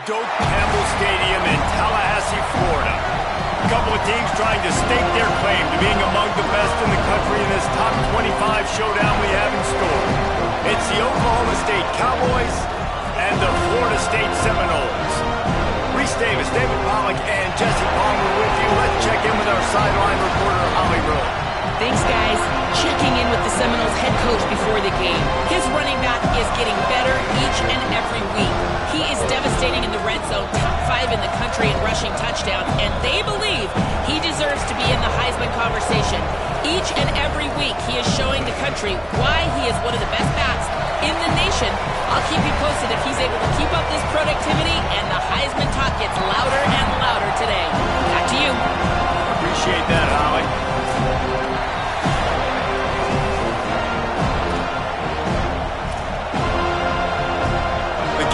Doak Campbell Stadium in Tallahassee, Florida. A couple of teams trying to stake their claim to being among the best in the country in this top 25 showdown we have in store. It's the Oklahoma State Cowboys and the Florida State Seminoles. Reese Davis, David Pollack, and Jesse Palmer with you. Let's check in with our sideline reporter, Holly Rowe. Thanks, guys. Checking in with the Seminoles head coach before the game. His running back is getting better each and every week. He is devastating in the red zone, top 5 in the country in rushing touchdowns, and they believe he deserves to be in the Heisman conversation. Each and every week, he is showing the country why he is one of the best backs in the nation. I'll keep you posted if he's able to keep up this productivity, and the Heisman talk gets louder and louder today. Back to you. Appreciate that, Holly.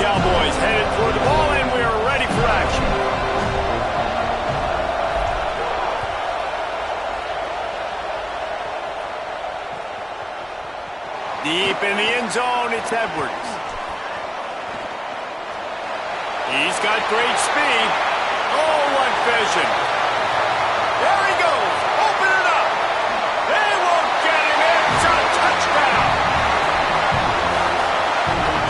Cowboys headed for the ball, and we are ready for action. Deep in the end zone, it's Edwards. He's got great speed. Oh, what vision. There he goes. Open it up. They won't get him. It's a touchdown.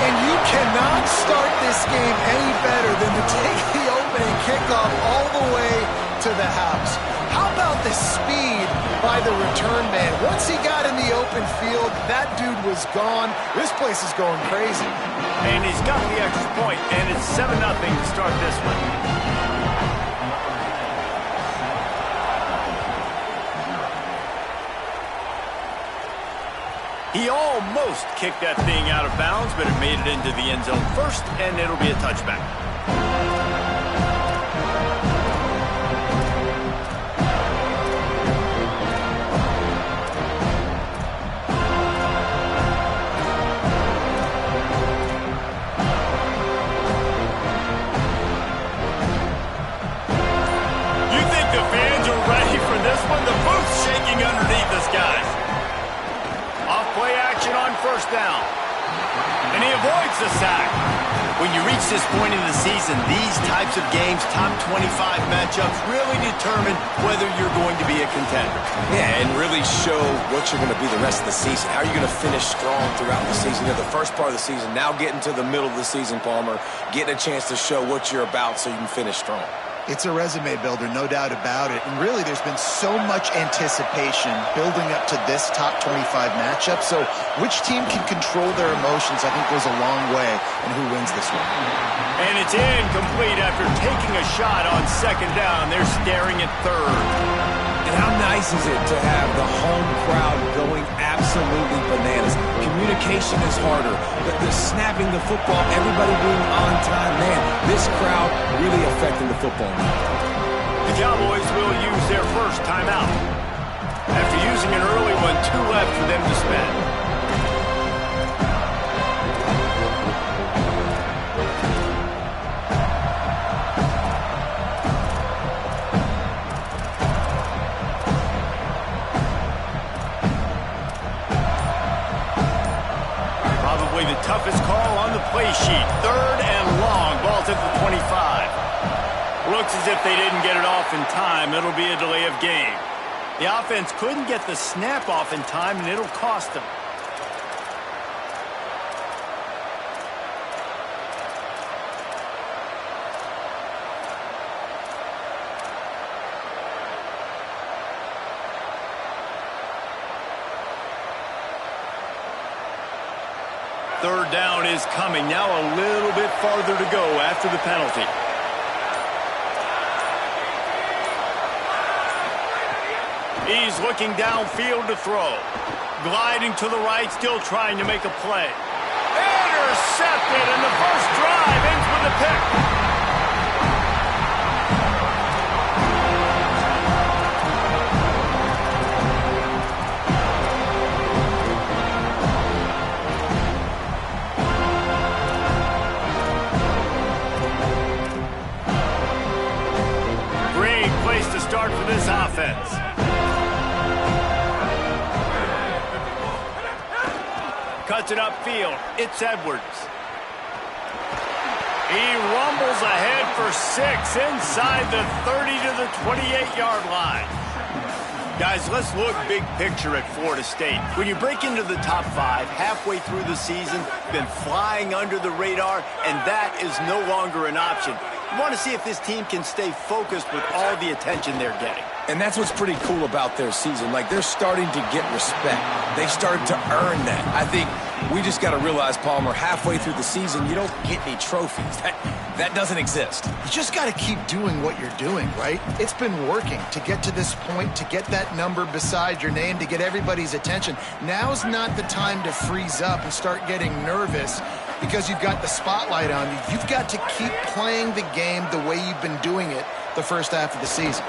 And you cannot start this game any better than to take the opening kickoff all the way to the house. How about the speed by the return man? Once he got in the open field, that dude was gone. This place is going crazy. And he's got the extra point, and it's 7-0 to start this one. He almost kicked that thing out of bounds, but it made it into the end zone first, and it'll be a touchback. You think the fans are ready for this one? The booth's shaking underneath us, guys. Off-play action on first down. And he avoids the sack. When you reach this point in the season, these types of games, top 25 matchups, really determine whether you're going to be a contender. Yeah, and really show what you're going to be the rest of the season. How are you going to finish strong throughout the season? You know, the first part of the season, now getting to the middle of the season, Palmer, getting a chance to show what you're about so you can finish strong. It's a resume builder, no doubt about it. And really, there's been so much anticipation building up to this top 25 matchup. So which team can control their emotions, I think, goes a long way in who wins this one. And it's incomplete after taking a shot on second down. They're staring at third. And how nice is it to have the home crowd going absolutely bananas? Communication is harder. The snapping the football, everybody being on time. Man, this crowd really affecting the football. The Cowboys will use their first timeout. After using an early one, 2 left for them to spend. The toughest call on the play sheet. 3rd and long. Ball's at the 25. Looks as if they didn't get it off in time. It'll be a delay of game. The offense couldn't get the snap off in time, and it'll cost them. Third down is coming. Now a little bit farther to go after the penalty. He's looking downfield to throw. Gliding to the right, still trying to make a play. Intercepted, and the first drive ends with a pick. Start for this offense. cuts it upfield. It's Edwards. He rumbles ahead for 6 inside the 30 to the 28-yard line. Guys, let's look big picture at Florida State. When you break into the top 5 halfway through the season, been flying under the radar, and that is no longer an option. You want to see if this team can stay focused with all the attention they're getting. And that's what's pretty cool about their season. Like, they're starting to get respect. They've started to earn that. I think we just got to realize, Palmer, halfway through the season, you don't get any trophies. That doesn't exist. You just got to keep doing what you're doing, right? It's been working to get to this point, to get that number beside your name, to get everybody's attention. Now's not the time to freeze up and start getting nervous because you've got the spotlight on you. You've got to keep playing the game the way you've been doing it the first half of the season.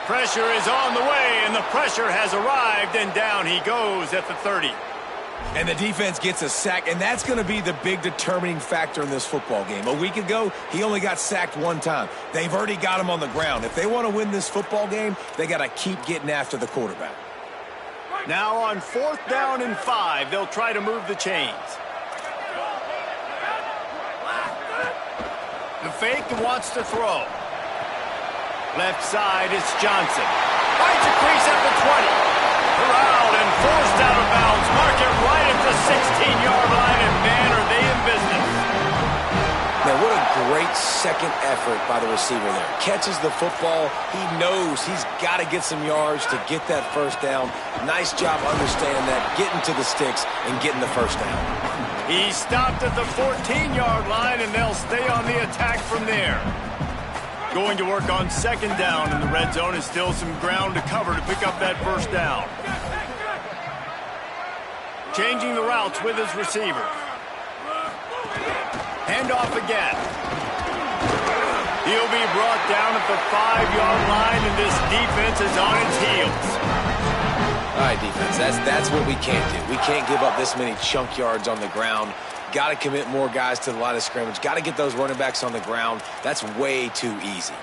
Pressure is on the way, and the pressure has arrived, and down he goes at the 30. And the defense gets a sack, and that's going to be the big determining factor in this football game. A week ago, he only got sacked 1 time. They've already got him on the ground. If they want to win this football game, they got to keep getting after the quarterback. Now on 4th down and 5, they'll try to move the chains. The fake wants to throw. Left side, it's Johnson. Finds a crease at the 20. Corralled and forced out of bounds. Mark it right at the 16-yard line, and man, are they in business. Now, what a great second effort by the receiver there. Catches the football. He knows he's got to get some yards to get that first down. Nice job understanding that, getting to the sticks and getting the first down. He stopped at the 14-yard line, and they'll stay on the attack from there. Going to work on 2nd down in the red zone is still some ground to cover to pick up that first down. Changing the routes with his receiver. Handoff again. He'll be brought down at the 5-yard line, and this defense is on its heels. All right, defense, that's what we can't do. We can't give up this many chunk yards on the ground. Got to commit more guys to the line of scrimmage. Got to get those running backs on the ground. That's way too easy.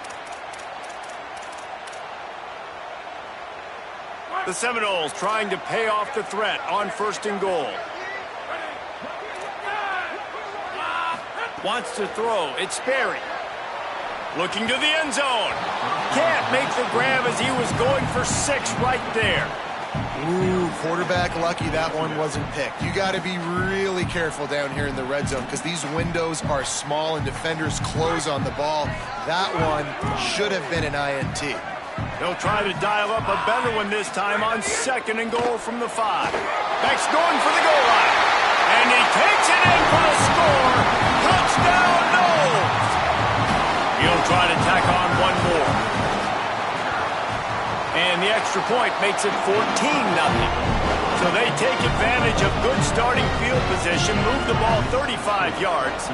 The Seminoles trying to pay off the threat on 1st and goal. Wants to throw. It's Sperry. Looking to the end zone. Can't make the grab as he was going for 6 right there. Ooh, quarterback lucky that one wasn't picked. You got to be really careful down here in the red zone because these windows are small and defenders close on the ball. That one should have been an INT. They'll try to dial up a better one this time on 2nd and goal from the 5. Beck's going for the goal line. And he takes it in for the score. Touchdown, Noles. He'll try to tack on one more. And the extra point makes it 14-0. So they take advantage of good starting field position, move the ball 35 yards,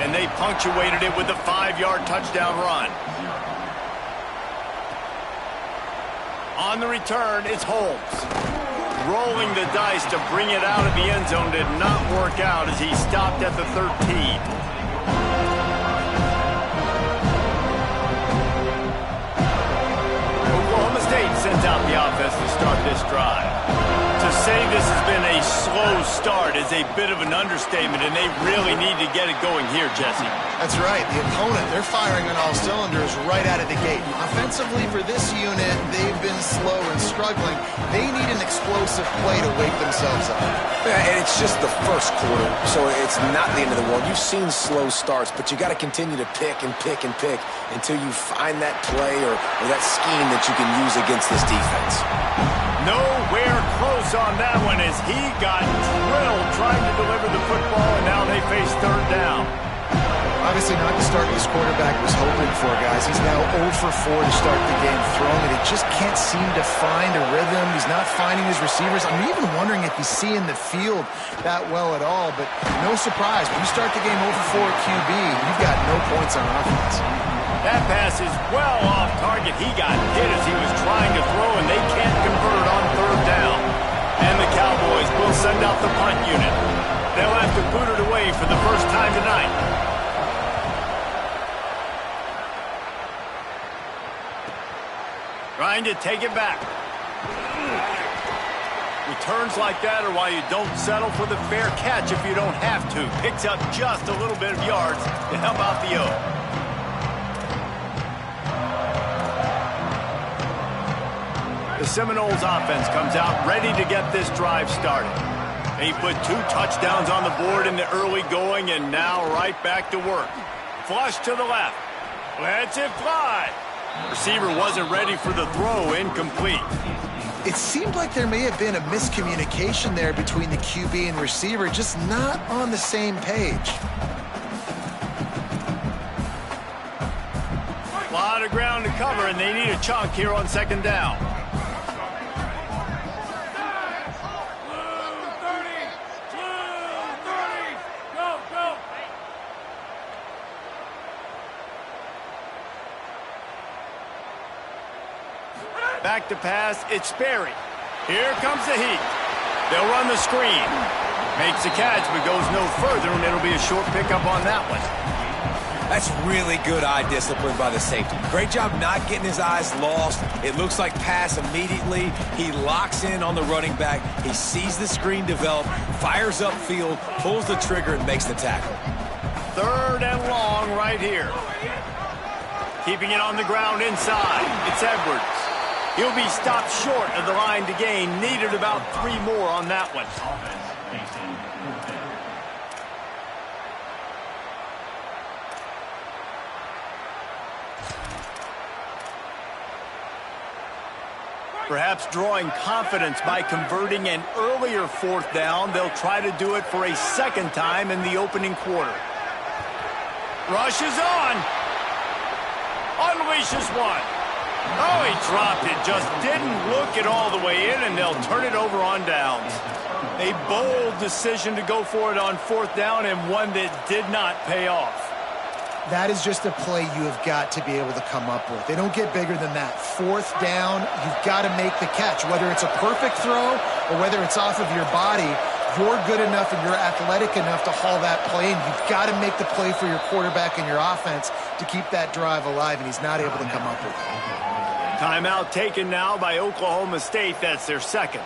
and they punctuated it with a 5-yard touchdown run. On the return, it's Holmes. Rolling the dice to bring it out of the end zone did not work out as he stopped at the 13. Sends out the offense to start this drive. To say this has been a slow start is a bit of an understatement, and they really need to get it going here, Jesse. That's right. The opponent, they're firing on all cylinders right out of the gate. Offensively for this unit, they've been slow and struggling. They need an explosive play to wake themselves up. Yeah, and it's just the first quarter, so it's not the end of the world. You've seen slow starts, but you got to continue to pick and pick and pick until you find that play or that scheme that you can use against this defense. Nowhere close on that one as he got drilled trying to deliver the football, and now they face 3rd down. Obviously not the start this quarterback was hoping for, guys. He's now 0 for 4 to start the game throwing it. He just can't seem to find a rhythm. He's not finding his receivers. I'm even wondering if he's seeing the field that well at all, but no surprise. When you start the game 0 for 4 QB, you've got no points on offense. That pass is well off target. He got hit as he was trying to throw, and they can't convert on 3rd down. And the Cowboys will send out the punt unit. They'll have to boot it away for the first time tonight. Trying to take it back. The Returns like that are why you don't settle for the fair catch if you don't have to. Picks up just a little bit of yards to help out the O. The Seminoles offense comes out ready to get this drive started. They put 2 touchdowns on the board in the early going, and now right back to work. Flush to the left. Lets it fly. Receiver wasn't ready for the throw, incomplete. It seemed like there may have been a miscommunication there between the QB and receiver, just not on the same page. A lot of ground to cover, and they need a chunk here on second down. Back to pass, it's Sperry. Here comes the heat. They'll run the screen. Makes the catch, but goes no further, and it'll be a short pickup on that one. That's really good eye discipline by the safety. Great job not getting his eyes lost. It looks like pass immediately. He locks in on the running back. He sees the screen develop, fires upfield, pulls the trigger, and makes the tackle. 3rd and long right here. Keeping it on the ground inside. It's Edwards. He'll be stopped short of the line to gain. Needed about 3 more on that one. Perhaps drawing confidence by converting an earlier 4th down. They'll try to do it for a 2nd time in the opening quarter. Rushes on. Unleashes one. Oh, he dropped it. Just didn't look it all the way in, and they'll turn it over on downs. A bold decision to go for it on 4th down, and one that did not pay off. That is just a play you have got to be able to come up with. They don't get bigger than that. 4th down, you've got to make the catch. Whether it's a perfect throw or whether it's off of your body, you're good enough and you're athletic enough to haul that play, and you've got to make the play for your quarterback and your offense to keep that drive alive, and he's not able to come up with it. Timeout taken now by Oklahoma State. That's their 2nd.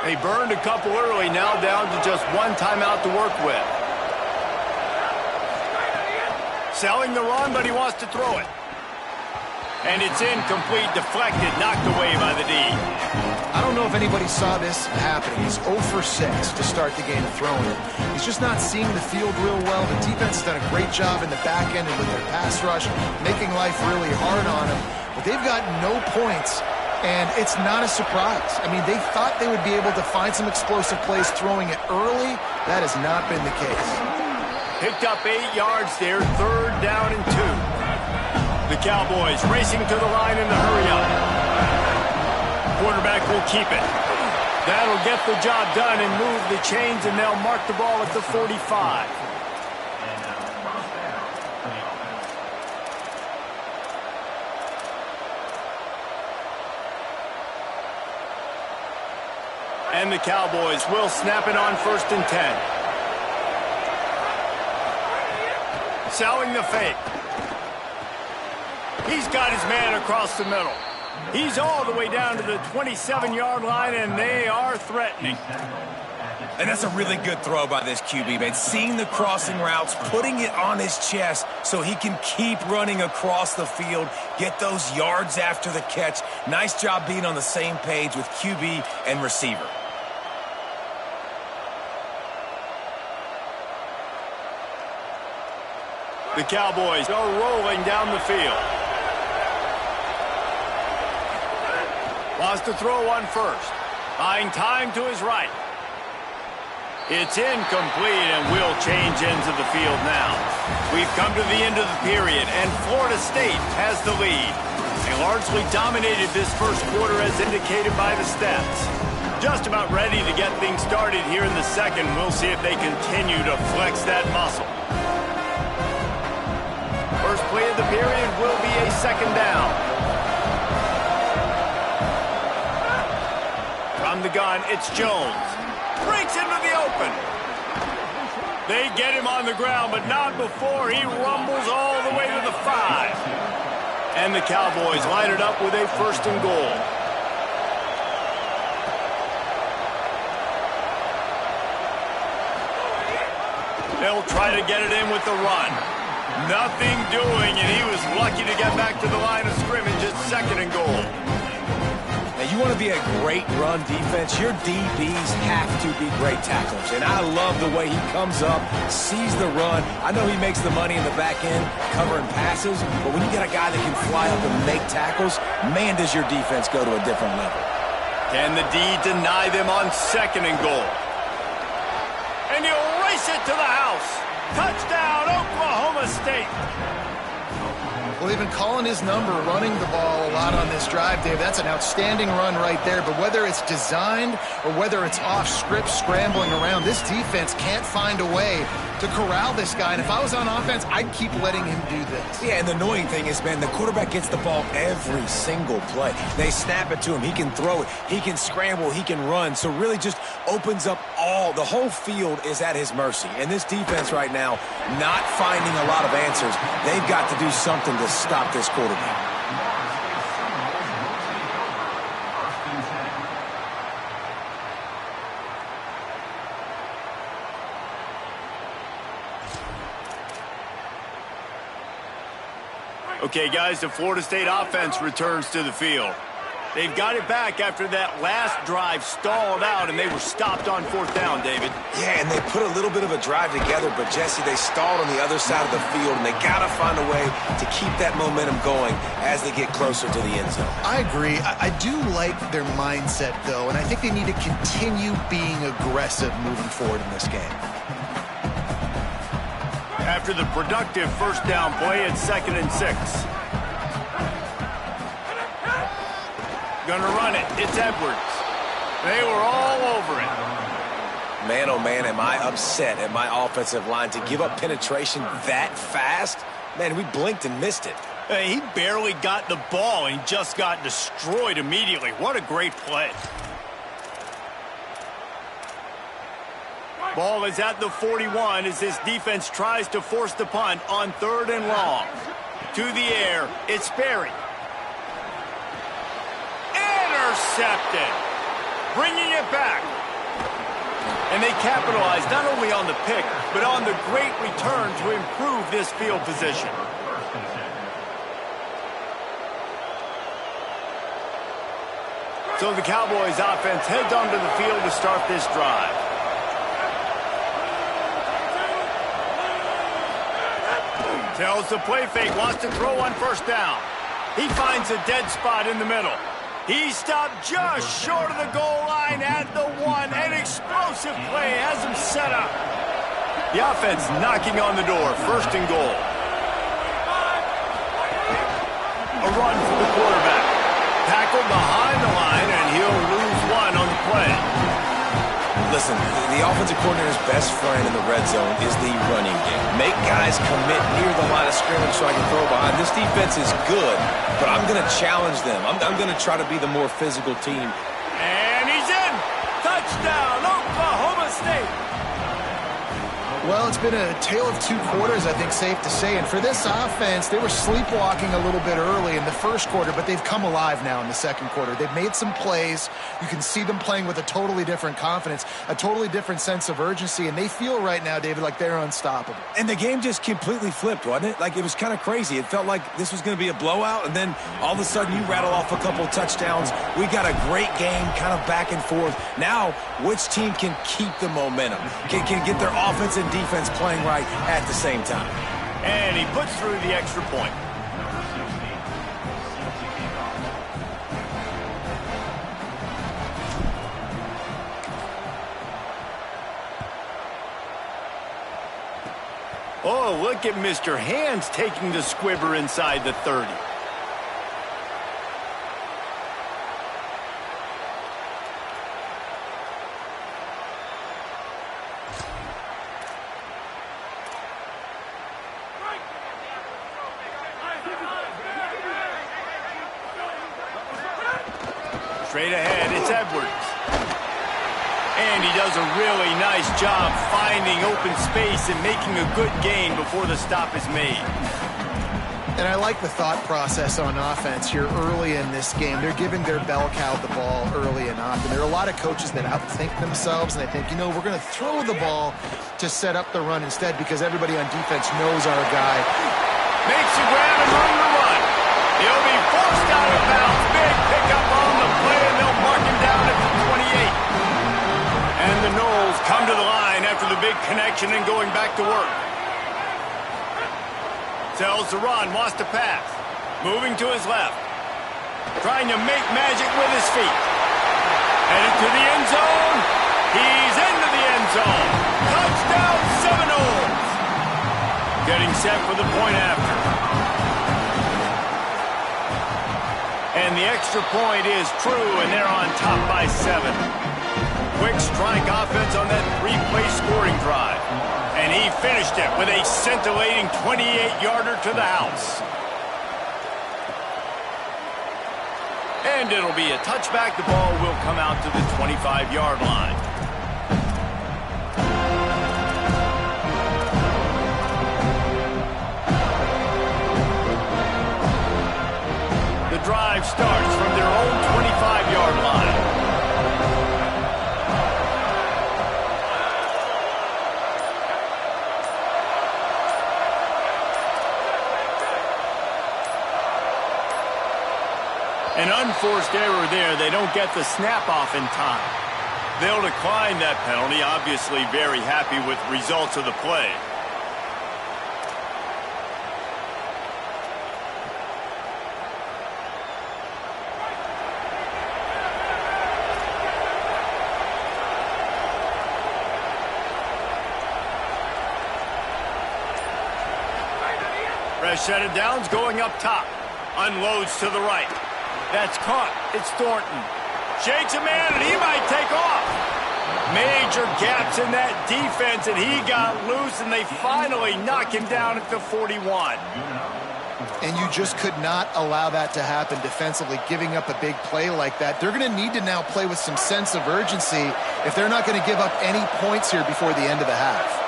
They burned a couple early, now down to just 1 timeout to work with. Selling the run, but he wants to throw it. And it's incomplete, deflected, knocked away by the D. I don't know if anybody saw this happening. He's 0 for 6 to start the game throwing it. He's just not seeing the field real well. The defense has done a great job in the back end and with their pass rush, making life really hard on him. But they've got no points, and it's not a surprise. I mean, they thought they would be able to find some explosive plays throwing it early. That has not been the case. Picked up 8 yards there, 3rd down and 2. The Cowboys racing to the line in the hurry-up. Quarterback will keep it. That'll get the job done and move the chains, and they'll mark the ball at the 45. And the Cowboys will snap it on 1st and 10. Selling the fake. He's got his man across the middle. He's all the way down to the 27-yard line, and they are threatening. And that's a really good throw by this QB, man. Seeing the crossing routes, putting it on his chest so he can keep running across the field, get those yards after the catch. Nice job being on the same page with QB and receiver. The Cowboys are rolling down the field. Wants to throw one 1st. Buying time to his right. It's incomplete, and we'll change ends of the field now. We've come to the end of the period, and Florida State has the lead. They largely dominated this 1st quarter as indicated by the stats. Just about ready to get things started here in the 2nd. We'll see if they continue to flex that muscle. First play of the period will be a 2nd down. From the gun, it's Jones. Breaks into the open. They get him on the ground, but not before he rumbles all the way to the 5. And the Cowboys line it up with a 1st and goal. They'll try to get it in with the run. Nothing doing, and he was lucky to get back to the line of scrimmage at 2nd and goal. Now, you want to be a great run defense, your DBs have to be great tacklers. And I love the way he comes up, sees the run. I know he makes the money in the back end covering passes, but when you get a guy that can fly up and make tackles, man, does your defense go to a different level. Can the D deny them on 2nd and goal? And he'll race it to the house. Touchdown, Oklahoma State. Well, they've been calling his number, running the ball a lot on this drive, Dave. That's an outstanding run right there. But whether it's designed or whether it's off script, scrambling around, this defense can't find a way to corral this guy. And if I was on offense, I'd keep letting him do this. Yeah, and the annoying thing is, man, the quarterback gets the ball every single play. They snap it to him. He can throw it. He can scramble. He can run. So really just opens up the whole field is at his mercy. And this defense right now, not finding a lot of answers. They've got to do something to stop this quarterback. Okay, guys, the Florida State offense returns to the field. They've got it back after that last drive stalled out, and they were stopped on 4th down, David. Yeah, and they put a little bit of a drive together, but, Jesse, they stalled on the other side of the field, and they got to find a way to keep that momentum going as they get closer to the end zone. I agree. I do like their mindset, though, and I think they need to continue being aggressive moving forward in this game. After the productive 1st down play, it's 2nd and 6. Gonna run it. It's Edwards. They were all over it. Man, oh man, am I upset at my offensive line to give up penetration that fast? Man, we blinked and missed it. He barely got the ball and just got destroyed immediately. What a great play. Ball is at the 41 as this defense tries to force the punt on 3rd and long. To the air, it's Berry. Intercepted. Bringing it back. And they capitalized not only on the pick, but on the great return to improve this field position. So the Cowboys offense heads onto the field to start this drive. Tells the play fake, wants to throw on 1st down. He finds a dead spot in the middle. He stopped just short of the goal line at the 1. An explosive play has him set up. The offense knocking on the door, 1st and goal. A run for the quarterback. Tackled behind the line, and he'll lose 1 on the play. Listen, the offensive coordinator's best friend in the red zone is the running game. Make guys commit near the line of scrimmage so I can throw behind. This defense is good, but I'm going to challenge them. I'm going to try to be the more physical team. And he's in! Touchdown, Oklahoma State! Well, it's been a tale of 2 quarters, I think, safe to say. And for this offense, they were sleepwalking a little bit early in the 1st quarter, but they've come alive now in the 2nd quarter. They've made some plays. You can see them playing with a totally different confidence, a totally different sense of urgency, and they feel right now, David, like they're unstoppable. And the game just completely flipped, wasn't it? Like, it was kind of crazy. It felt like this was going to be a blowout, and then all of a sudden you rattle off a couple of touchdowns. We got a great game, kind of back and forth. Now, which team can keep the momentum, can get their offense and defense playing right at the same time? And he puts through the extra point. Oh, look at Mr. Hands taking the squibber inside the 30. Straight ahead, it's Edwards. And he does a really nice job finding open space and making a good gain before the stop is made. And I like the thought process on offense here early in this game. They're giving their bell cow the ball early and often. There are a lot of coaches that outthink themselves, and they think, you know, we're going to throw the ball to set up the run instead because everybody on defense knows our guy. Makes the grab and room to run. He'll be forced out of bounds. Big pickup on the play, and they'll mark him down at the 28. And the Knowles come to the line after the big connection and going back to work. Tells the run, wants to pass. Moving to his left. Trying to make magic with his feet. Headed to the end zone. He's into the end zone. Touchdown, Seminoles. Getting set for the point after. And the extra point is true, and they're on top by 7. Quick strike offense on that 3-play scoring drive. And he finished it with a scintillating 28-yarder to the house. And it'll be a touchback. The ball will come out to the 25-yard line. The drive starts from their own 25-yard line. An unforced error there. They don't get the snap off in time. They'll decline that penalty, obviously very happy with the results of the play. Fresh set of downs going up top. Unloads to the right. That's caught. It's Thornton. Shakes a man, and he might take off. Major gaps in that defense, and he got loose, and they finally knock him down at the 41. And you just could not allow that to happen defensively, giving up a big play like that. They're going to need to now play with some sense of urgency if they're not going to give up any points here before the end of the half.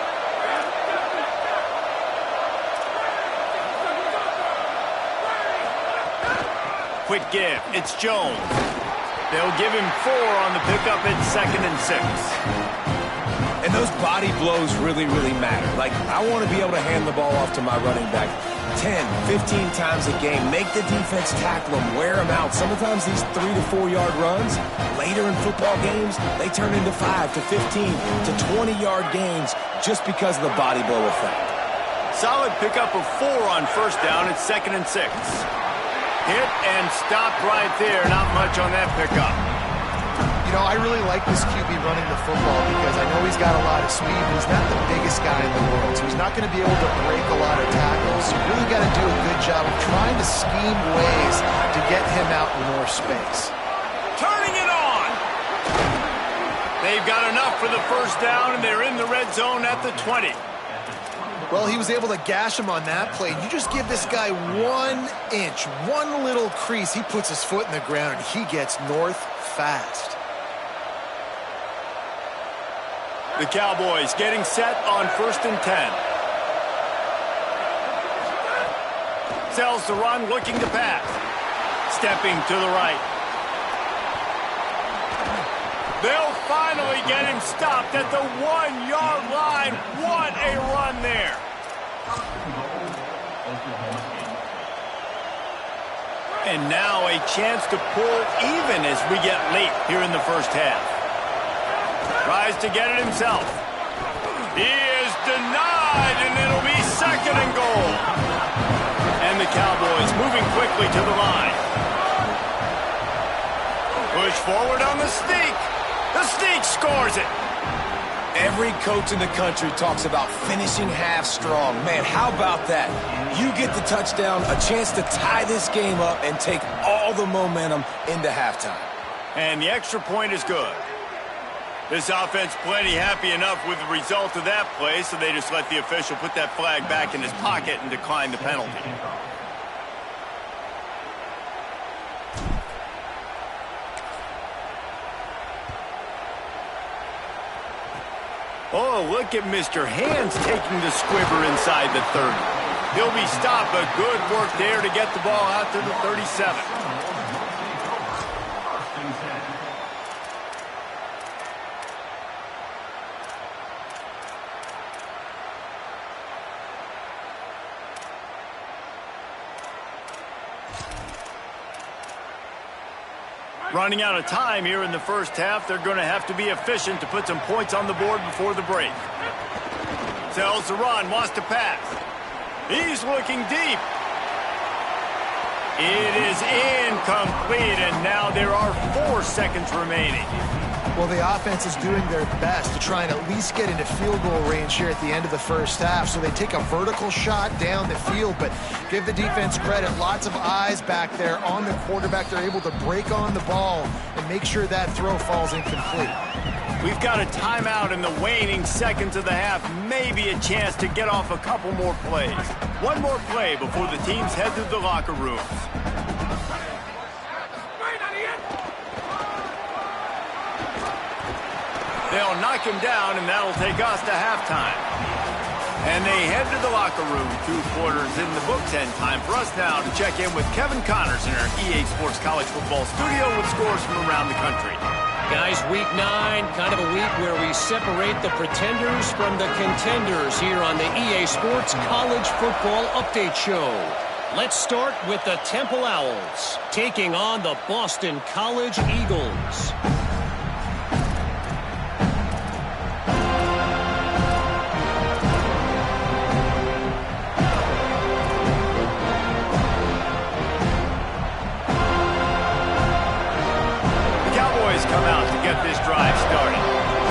Quick give. It's Jones. They'll give him 4 on the pickup at 2nd and 6. And those body blows really, really matter. Like, I want to be able to hand the ball off to my running back 10, 15 times a game. Make the defense tackle him, wear him out. Sometimes these 3 to 4 yard runs, later in football games, they turn into 5 to 15 to 20-yard gains just because of the body blow effect. Solid pickup of 4 on first down at 2nd and 6. Hit and stopped right there. Not much on that pickup. You know, I really like this QB running the football because I know he's got a lot of speed, but he's not the biggest guy in the world, so he's not going to be able to break a lot of tackles. You really got to do a good job of trying to scheme ways to get him out in more space. Turning it on. They've got enough for the first down, and they're in the red zone at the 20. Well, he was able to gash him on that play. You just give this guy 1 inch, one little crease. He puts his foot in the ground, and he gets north fast. The Cowboys getting set on 1st and 10. Sells the run, looking to pass. Stepping to the right. They'll finally get him stopped at the 1-yard line. What a run there. And now a chance to pull even as we get late here in the first half. Tries to get it himself. He is denied, and it'll be 2nd and goal. And the Cowboys moving quickly to the line. Push forward on the sneak. The sneak scores it. Every coach in the country talks about finishing half strong. Man, how about that? You get the touchdown, a chance to tie this game up and take all the momentum into halftime. And the extra point is good. This offense plenty happy enough with the result of that play, so they just let the official put that flag back in his pocket and decline the penalty. Oh, look at Mr. Hands taking the squibber inside the 30. He'll be stopped, but good work there to get the ball out to the 37. Running out of time here in the first half. They're going to have to be efficient to put some points on the board before the break. Tells the run, wants to pass. He's looking deep. It is incomplete, and now there are 4 seconds remaining. Well, the offense is doing their best to try and at least get into field goal range here at the end of the first half. So they take a vertical shot down the field, but give the defense credit. Lots of eyes back there on the quarterback. They're able to break on the ball and make sure that throw falls incomplete. We've got a timeout in the waning seconds of the half. Maybe a chance to get off a couple more plays. One more play before the teams head to the locker rooms. They'll knock him down, and that'll take us to halftime. And they head to the locker room. 2 quarters in the books, and time for us now to check in with Kevin Connors in our EA Sports College Football studio with scores from around the country. Guys, week 9, kind of a week where we separate the pretenders from the contenders here on the EA Sports College Football Update Show. Let's start with the Temple Owls, taking on the Boston College Eagles. Come out to get this drive started.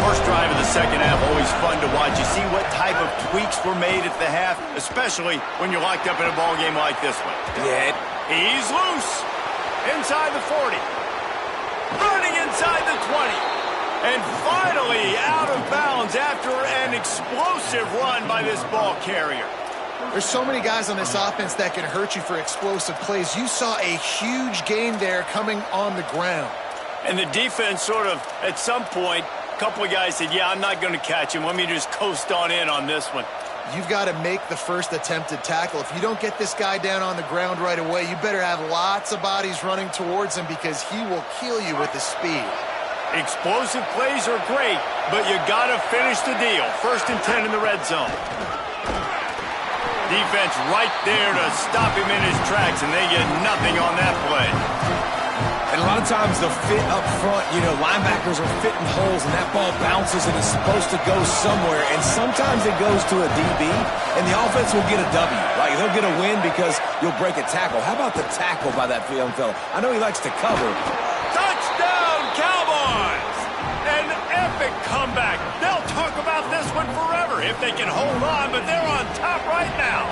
First drive of the second half, always fun to watch. You see what type of tweaks were made at the half, especially when you're locked up in a ball game like this one. Yeah. He's loose. Inside the 40. Running inside the 20. And finally out of bounds after an explosive run by this ball carrier. There's so many guys on this offense that can hurt you for explosive plays. You saw a huge gain there coming on the ground. And the defense sort of, at some point, a couple of guys said, yeah, I'm not going to catch him. Let me just coast on in on this one. You've got to make the first attempted tackle. If you don't get this guy down on the ground right away, you better have lots of bodies running towards him because he will kill you with his speed. Explosive plays are great, but you got to finish the deal. 1st and 10 in the red zone. Defense right there to stop him in his tracks, and they get nothing on that play. And a lot of times the fit up front, you know, linebackers are fitting holes and that ball bounces and it's supposed to go somewhere. And sometimes it goes to a DB and the offense will get a W. Like they'll get a win because you'll break a tackle. How about the tackle by that young fella? I know he likes to cover. Touchdown, Cowboys! An epic comeback. They'll talk about this one forever if they can hold on, but they're on top right now.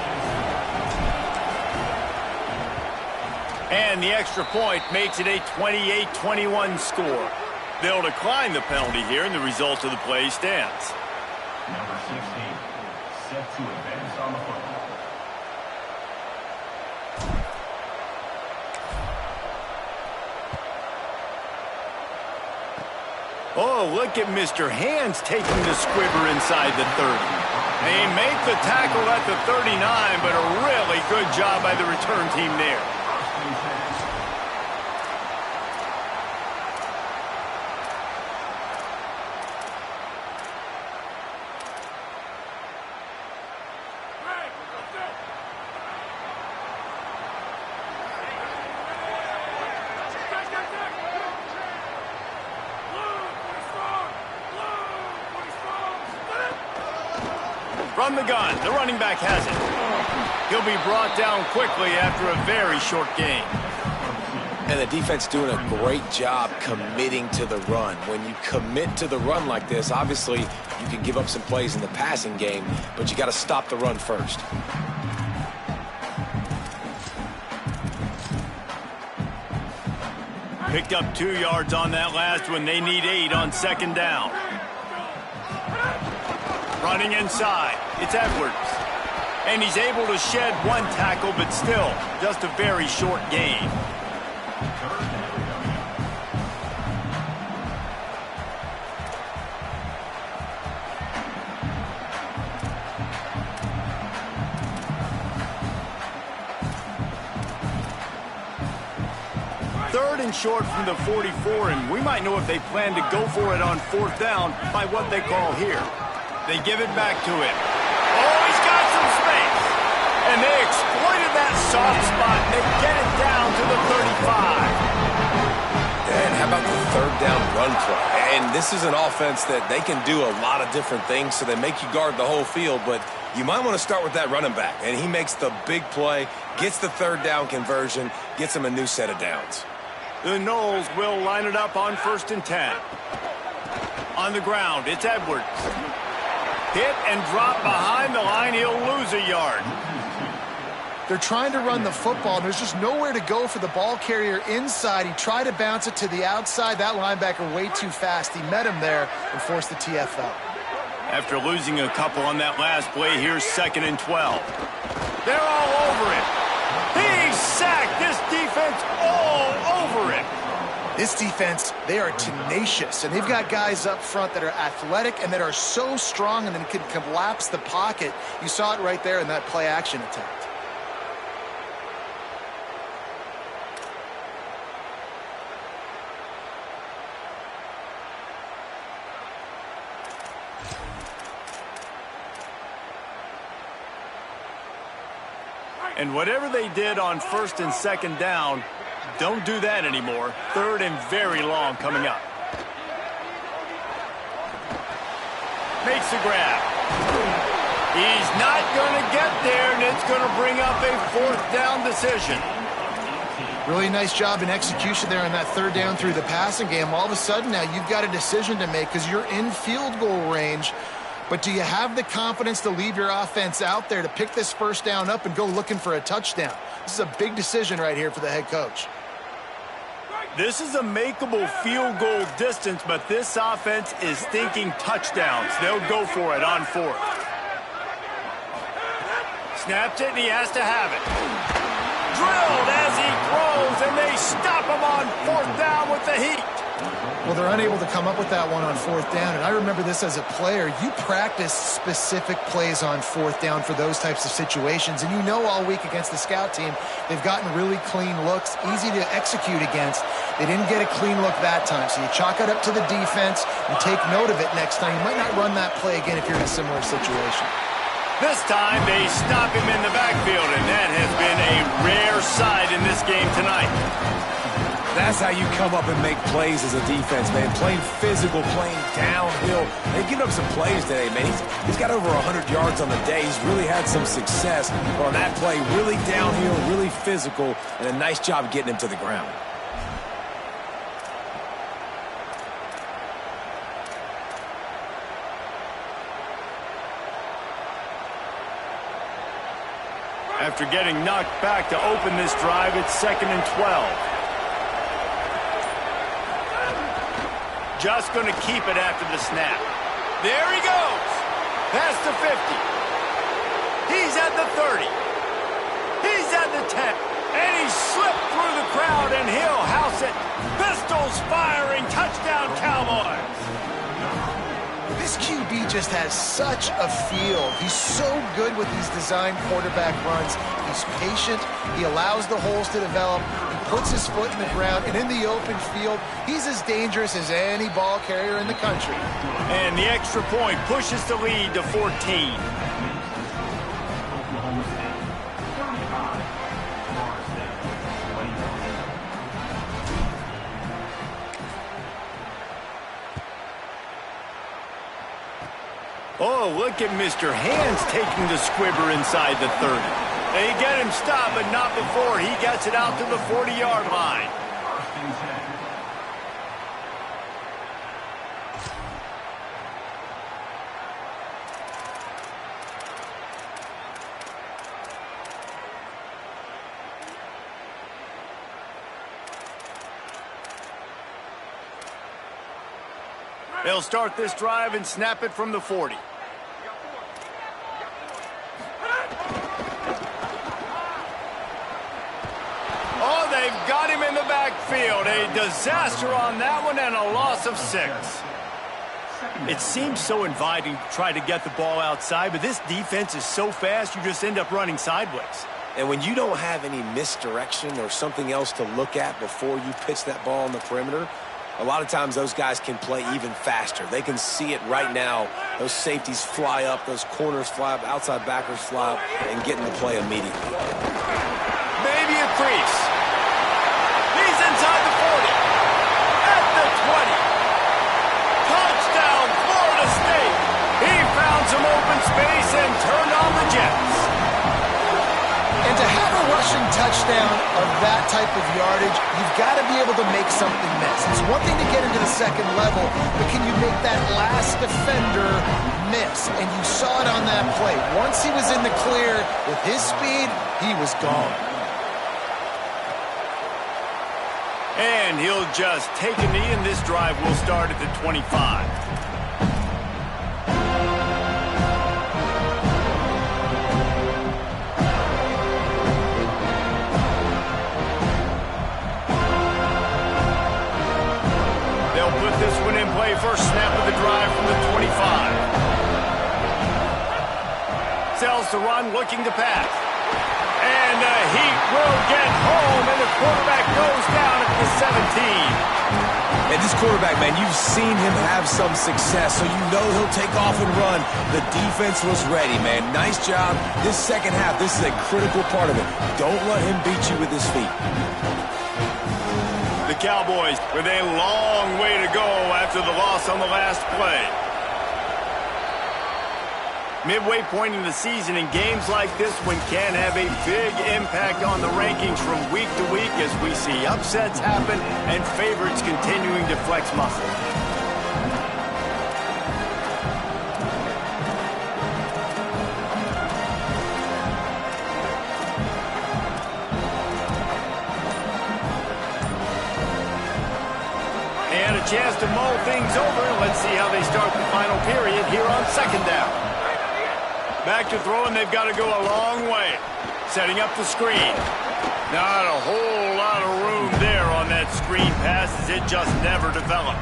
And the extra point makes it a 28-21 score. They'll decline the penalty here, and the result of the play stands. Number 16, set to advance on the football. Oh, look at Mr. Hands taking the squibber inside the 30. They make the tackle at the 39, but a really good job by the return team there. From the gun, the running back has it. He'll be brought down quickly after a very short gain. And the defense doing a great job committing to the run. When you commit to the run like this, obviously you can give up some plays in the passing game, but you got to stop the run first. Picked up 2 yards on that last one. They need 8 on second down. Running inside, it's Edwards. And he's able to shed 1 tackle, but still, just a very short gain. 3rd and short from the 44, and we might know if they plan to go for it on 4th down by what they call here. They give it back to him. Oh, he's got some space. And they exploited that soft spot. They get it down to the 35. And how about the 3rd down run play? And this is an offense that they can do a lot of different things, so they make you guard the whole field, but you might want to start with that running back. And he makes the big play, gets the 3rd down conversion, gets him a new set of downs. The Knowles will line it up on 1st and 10. On the ground, it's Edwards. Hit and drop behind the line. He'll lose a yard. They're trying to run the football, and there's just nowhere to go for the ball carrier inside. He tried to bounce it to the outside. That linebacker way too fast. He met him there and forced the TFL. After losing a couple on that last play, here's 2nd and 12. They're all over it. He's sacked. This defense all over it. This defense, they are tenacious, and they've got guys up front that are athletic and that are so strong and then can collapse the pocket. You saw it right there in that play-action attempt. And whatever they did on 1st and 2nd down, don't do that anymore. 3rd and very long coming up. Makes the grab. He's not going to get there, and it's going to bring up a 4th down decision. Really nice job in execution there on that 3rd down through the passing game. All of a sudden now you've got a decision to make because you're in field goal range. But do you have the confidence to leave your offense out there to pick this 1st down up and go looking for a touchdown? This is a big decision right here for the head coach. This is a makeable field goal distance, but this offense is thinking touchdowns. They'll go for it on 4th. Snaps it, and he has to have it. Drilled as he throws, and they stop him on 4th down with the heat. Well, they're unable to come up with that one on 4th down, and I remember this as a player. You practice specific plays on 4th down for those types of situations, and you know all week against the scout team, they've gotten really clean looks, easy to execute against. They didn't get a clean look that time, so you chalk it up to the defense and take note of it next time. You might not run that play again if you're in a similar situation. This time, they stop him in the backfield, and that has been a rare sight in this game tonight. That's how you come up and make plays as a defense, man. Playing physical, playing downhill. They've given up some plays today, man. He's got over 100 yards on the day. He's really had some success. But on that play, really downhill, really physical, and a nice job getting him to the ground. After getting knocked back to open this drive, it's 2nd and 12. Just going to keep it after the snap. There he goes. Past the 50. He's at the 30. He's at the 10. And he slipped through the crowd, and he'll house it. Pistols firing. Touchdown, Cowboys. This QB just has such a feel. He's so good with these design quarterback runs. He's patient. He allows the holes to develop. He puts his foot in the ground. And in the open field, he's as dangerous as any ball carrier in the country. And the extra point pushes the lead to 14. Oh, look at Mr. Hands taking the squibber inside the 30. They get him stopped, but not before he gets it out to the 40-yard line. They'll start this drive and snap it from the 40. Oh, they've got him in the backfield. A disaster on that one and a loss of 6. It seems so inviting to try to get the ball outside, but this defense is so fast you just end up running sideways. And when you don't have any misdirection or something else to look at before you pitch that ball on the perimeter, a lot of times those guys can play even faster. They can see it right now. Those safeties fly up, those corners fly up, outside backers fly up, and get in the play immediately. Maybe a crease. He's inside the 40. At the 20. Touchdown, Florida State. He found some open space and turned on the Jets. And to have a rushing touchdown of that type of yardage, you've got to be able to make something miss. It's one thing to get into the second level, but can you make that last defender miss? And you saw it on that play. Once he was in the clear with his speed, he was gone. And he'll just take a knee, and this drive will start at the 25. This one in play, first snap of the drive from the 25. Sells to run, looking to pass. And he will get home, and the quarterback goes down at the 17. And this quarterback, man, you've seen him have some success, so you know he'll take off and run. The defense was ready, man. Nice job. This second half, this is a critical part of it. Don't let him beat you with his feet. The Cowboys with a long way to go after the loss on the last play. Midway point in the season, and games like this one can have a big impact on the rankings from week to week as we see upsets happen and favorites continuing to flex muscle. And a chance to mull things over. Let's see how they start the final period here on second down. Back to throw, and they've got to go a long way. Setting up the screen. Not a whole lot of room there on that screen pass as it just never developed.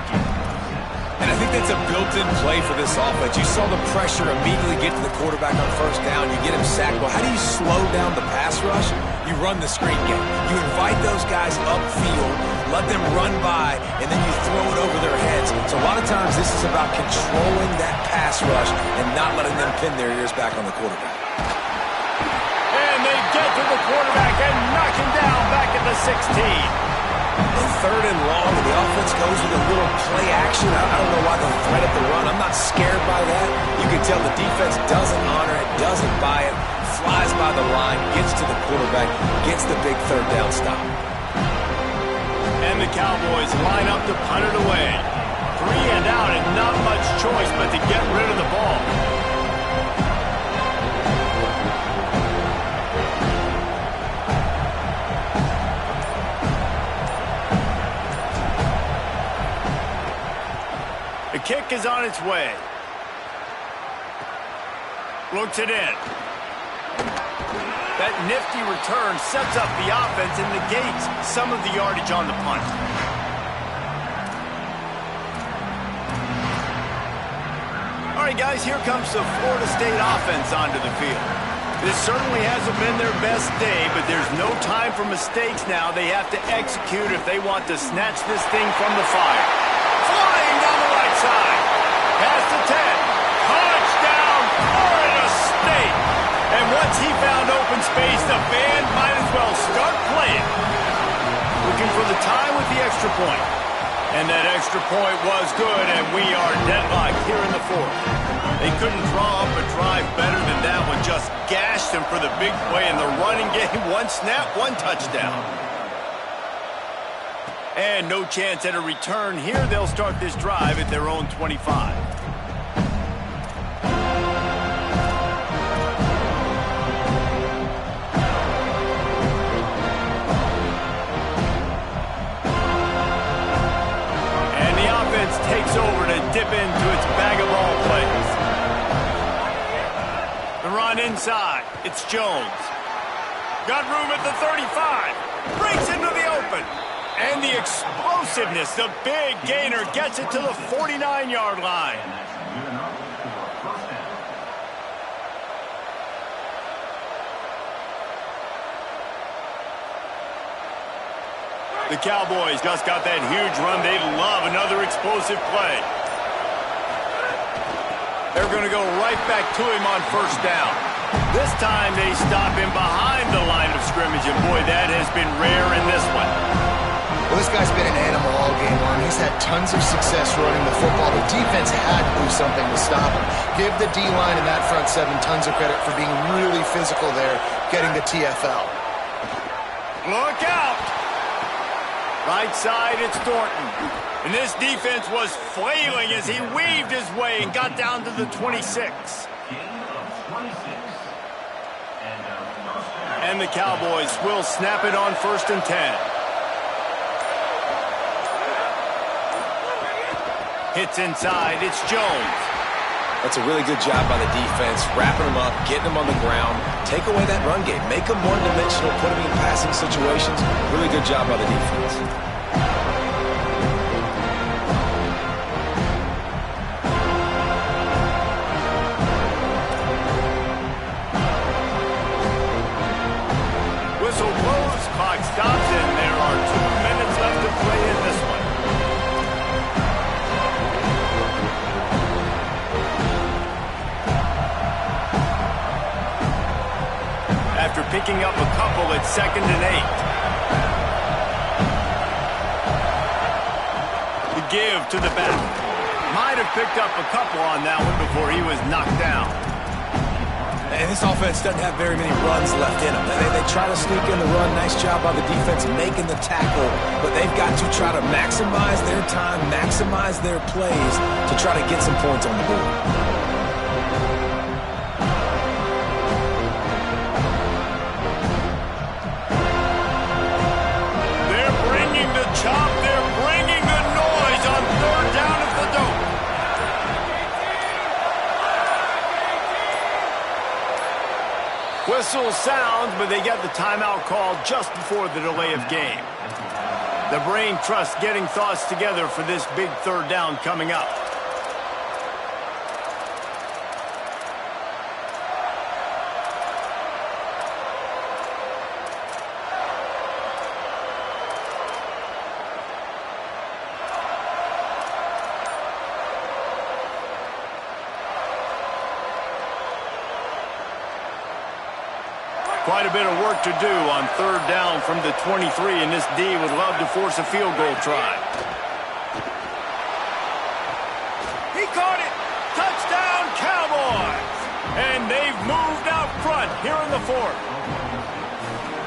And I think that's a built-in play for this offense. You saw the pressure immediately get to the quarterback on first down. You get him sacked. Well, how do you slow down the pass rush? You run the screen game. You invite those guys upfield, let them run by, and then you throw it over their heads. So a lot of times this is about controlling that pass rush and not letting them pin their ears back on the quarterback. And they get to the quarterback and knock him down back at the 16. And third and long, and the offense goes with a little play action. I don't know why they thread up the run. I'm not scared by that. You can tell the defense doesn't honor it, doesn't buy it, flies by the line, gets to the quarterback, gets the big third down stop. And the Cowboys line up to punt it away. 3 and out, and not much choice but to get rid of the ball. The kick is on its way. Looks it in. That nifty return sets up the offense and negates some of the yardage on the punt. All right, guys, here comes the Florida State offense onto the field. This certainly hasn't been their best day, but there's no time for mistakes now. They have to execute if they want to snatch this thing from the fire. Flying down the right side. Past the 10. Touchdown, Florida State. And once he found open space, the band might as well start playing. Looking for the tie with the extra point. And that extra point was good, and we are deadlocked here in the fourth. They couldn't draw up a drive better than that one. Just gashed them for the big play in the running game. One snap, one touchdown. And no chance at a return here. They'll start this drive at their own 25. And the offense takes over to dip into its bag of ball plays. The run inside. It's Jones. Got room at the 35. Breaks into the open. And the explosiveness, the big gainer, gets it to the 49-yard line. The Cowboys just got that huge run. They love another explosive play. They're going to go right back to him on first down. This time they stop him behind the line of scrimmage, and boy, that has been rare in this one. Well, this guy's been an animal all game long. He's had tons of success running the football. The defense had to do something to stop him. Give the D-line and that front seven tons of credit for being really physical there, getting the TFL. Look out! Right side, it's Thornton. And this defense was flailing as he weaved his way and got down to the 26. And the Cowboys will snap it on 1st and 10. Hits inside, it's Jones. That's a really good job by the defense, wrapping them up, getting them on the ground, take away that run game, make them one-dimensional, put them in passing situations. Really good job by the defense. Whistle blows, clock stops, and there are 2 minutes left to play in this one. After picking up a couple, it's 2nd and 8. The give to the back. Might have picked up a couple on that one before he was knocked down. And this offense doesn't have very many runs left in them. They try to sneak in the run. Nice job by the defense making the tackle. But they've got to try to maximize their time, maximize their plays to try to get some points on the board. Chop, they're bringing the noise on 3rd down at the Dome. Whistle sounds, but they get the timeout called just before the delay of game. The brain trust getting thoughts together for this big 3rd down coming up. Quite a bit of work to do on 3rd down from the 23, and this D would love to force a field goal try. He caught it! Touchdown, Cowboys! And they've moved out front here in the 4th.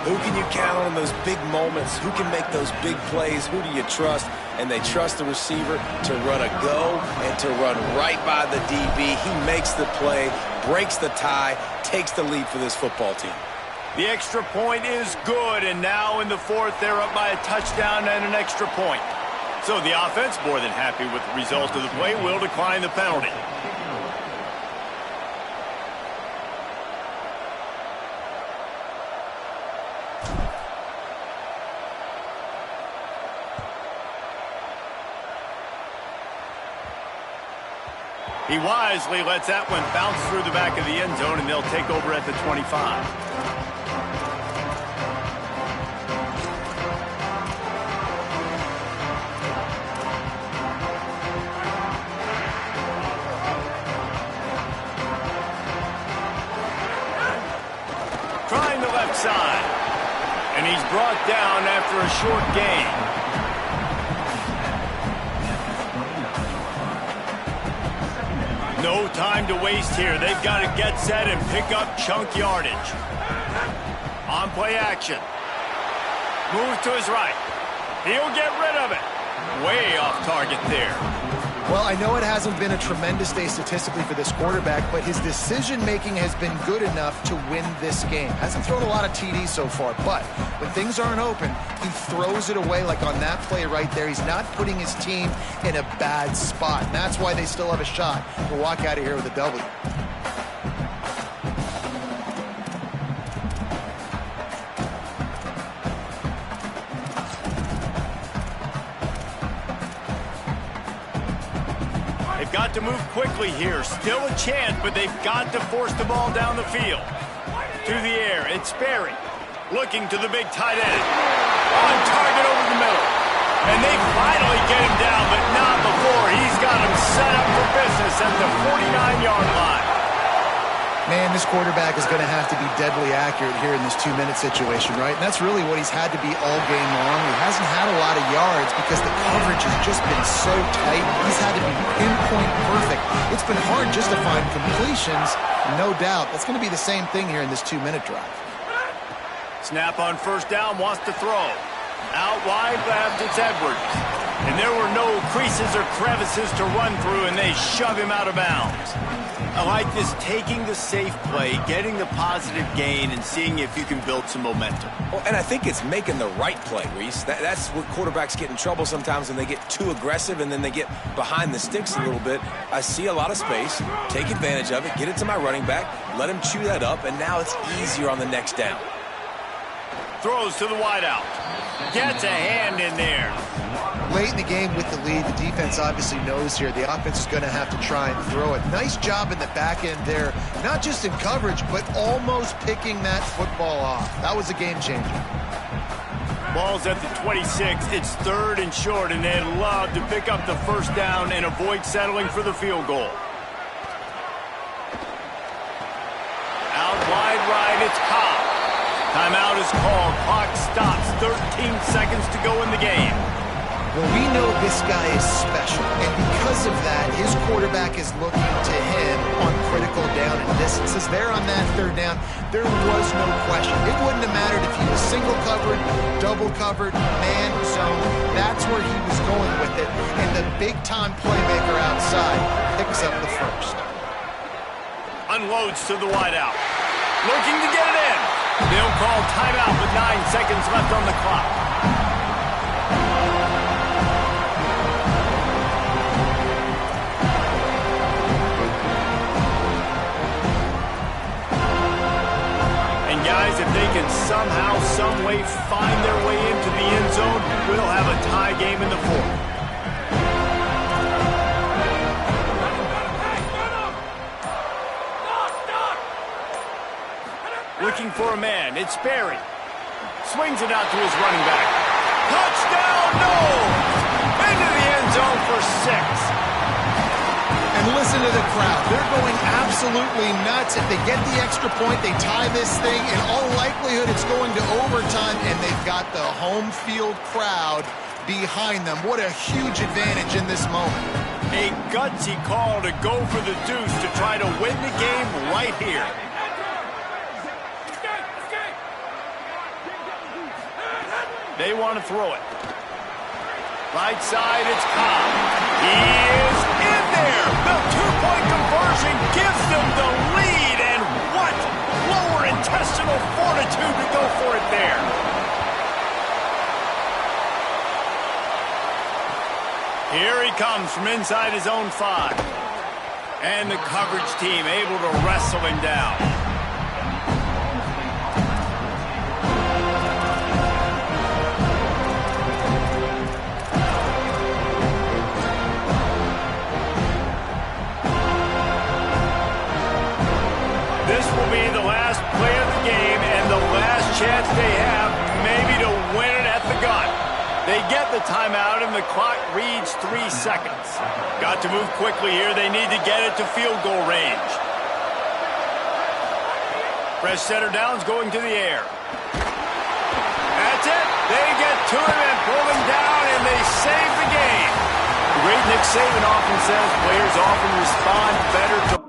Who can you count on in those big moments? Who can make those big plays? Who do you trust? And they trust the receiver to run a go and to run right by the DB. He makes the play, breaks the tie, takes the lead for this football team. The extra point is good, and now in the 4th, they're up by a touchdown and an extra point. So the offense, more than happy with the result of the play, will decline the penalty. He wisely lets that one bounce through the back of the end zone, and they'll take over at the 25. Trying the left side. And he's brought down after a short gain. No time to waste here. They've got to get set and pick up chunk yardage. On play action. Move to his right. He'll get rid of it. Way off target there. Well, I know it hasn't been a tremendous day statistically for this quarterback, but his decision-making has been good enough to win this game. Hasn't thrown a lot of TDs so far, but when things aren't open, he throws it away like on that play right there. He's not putting his team in a bad spot, and that's why they still have a shot to walk out of here with a W. Got to move quickly here. Still a chance, but they've got to force the ball down the field. To the air, it's Sperry. Looking to the big tight end. On target over the middle. And they finally get him down, but not before he's got him set up for business at the 49-yard line. Man, this quarterback is going to have to be deadly accurate here in this 2-minute situation, right? And that's really what he's had to be all game long. He hasn't had a lot of yards because the coverage has just been so tight. He's had to be pinpoint perfect. It's been hard just to find completions, no doubt. That's going to be the same thing here in this 2-minute drive. Snap on first down, wants to throw. Out wide left, it's Edwards. And there were no creases or crevices to run through, and they shove him out of bounds. I like this, taking the safe play, getting the positive gain, and seeing if you can build some momentum. Well, and I think it's making the right play, Reese. That's where quarterbacks get in trouble sometimes when they get too aggressive and then they get behind the sticks a little bit. I see a lot of space, take advantage of it, get it to my running back, let him chew that up, and now it's easier on the next down. Throws to the wideout. Gets a hand in there. Late in the game with the lead, the defense obviously knows here the offense is going to have to try and throw it. Nice job in the back end there, not just in coverage, but almost picking that football off. That was a game changer. Ball's at the 26. It's 3rd and short, and they'd love to pick up the first down and avoid settling for the field goal. Out wide right, it's Cobb. Timeout is called. Clock stops. 13 seconds to go in the game. Well, we know this guy is special, and because of that, his quarterback is looking to him on critical down and distances. There on that 3rd down, there was no question. It wouldn't have mattered if he was single covered, double covered, man zone. That's where he was going with it, and the big-time playmaker outside picks up the first. Unloads to the wideout. Looking to get it in. They'll call timeout with 9 seconds left on the clock. And guys, if they can somehow, some way find their way into the end zone, we'll have a tie game in the 4th. Looking for a man. It's Barry. Swings it out to his running back. Touchdown, no! Into the end zone for 6. And listen to the crowd. They're going absolutely nuts. If they get the extra point, they tie this thing. In all likelihood, it's going to overtime, and they've got the home field crowd behind them. What a huge advantage in this moment. A gutsy call to go for the deuce to try to win the game right here. They want to throw it. Right side, it's Cobb. He is in there. The 2-point conversion gives them the lead. And what lower intestinal fortitude to go for it there. Here he comes from inside his own 5. And the coverage team able to wrestle him down. This will be the last play of the game and the last chance they have maybe to win it at the gun. They get the timeout and the clock reads 3 seconds. Got to move quickly here. They need to get it to field goal range. Fresh center down's going to the air. That's it. They get to him and pull him down, and they save the game. The great Nick Saban often says players often respond better to